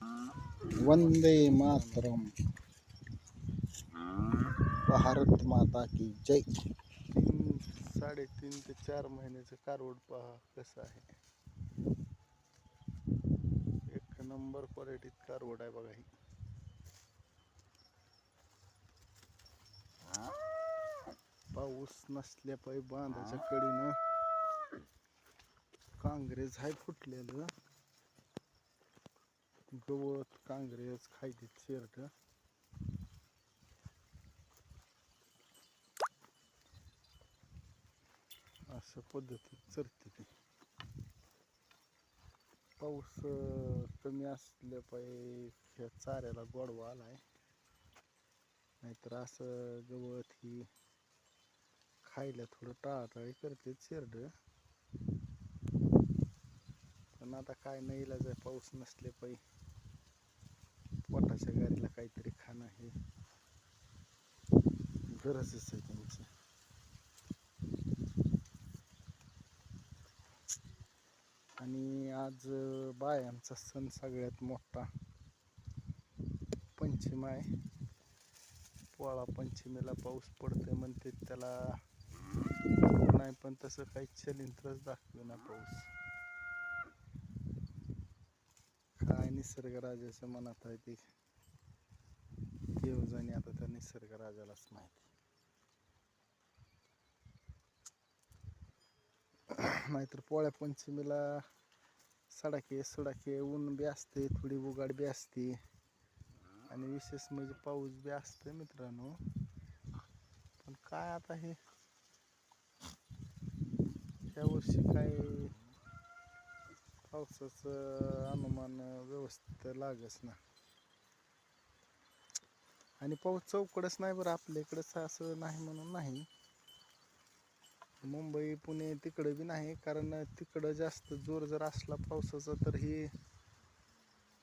वंदे मातरम, भारत माता की जय. 3.5 ते 4 महिन्याचं कारवड पहा कसं आहे. एक नंबर क्वालिटीत कारवड आहे बघा ही. पाऊस नसल्यापायी बांधाच्या कडीनं कांग्रेस हाय फुटलेलं. गवत कांग्रेस खायतीत शेरड. अशा पद्धतीत चरते ती. पाऊस कमी असल्यापायी ह्या चाऱ्याला गोडवा आलाय. नाहीतर असं गवत ही खायला थोडं टाळाटाळी करते शेरड. पण आता काय नाही इलाज आहे, पाऊस नसल्यापायी पोटाच्या गाडीला काहीतरी खाणं हे गरजच आहे त्यांची. आणि आज बायांचा सण सगळ्यात मोठा पंचम आहे. पोळा पंचमीला पाऊस पडतोय म्हणते त्याला नाही, पण तसं काही चलिंत्रच दाखवेना पाऊस. काय निसर्गराजाच्या मनात आहे ते देव जाणे, आता त्या निसर्गराजालाच माहिती. नाहीतर पोळ्या पंचमीला सडाके सडाके ऊन बी असते, थोडी उघाड बी असते आणि विशेष म्हणजे पाऊस बी असतं मित्रांनो. पण काय आता हे ह्या वर्षी काय पावसाचं अनुमान व्यवस्थित लागच ना. आणि पाऊस चौकडच नाही बरं, आपल्या इकडंच असं नाही म्हणून नाही. मुंबई पुणे तिकडं बी नाही, कारण तिकडं जास्त जोर जर असला पावसाचा तर ही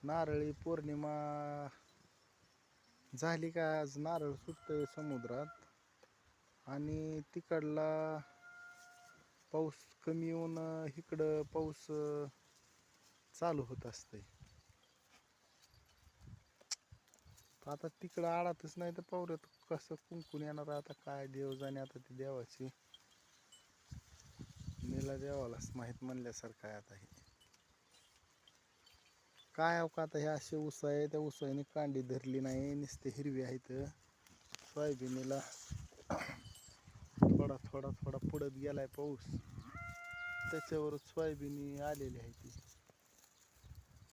नारळी पौर्णिमा झाली का आज नारळ सुटतंय समुद्रात आणि तिकडला पाऊस कमी येऊन इकडं पाऊस चालू होत असतंय. आता तिकडं आळातच नाही तर पावऱ्यात कसं कुंकून येणार. आता काय देव जाणे, आता ती देवाची नीला देवालाच माहीत म्हणल्यासारखं आहे. आता हे काय का आता हे असे ऊस आहे, त्या ऊसाने कांडी धरली नाही, नुसते हिरवी आहेत. सोयाबीनीला थोडा थोडा थोडा पडत गेलाय पाऊस, त्याच्यावरच सोयाबीनी आलेली आहे ती.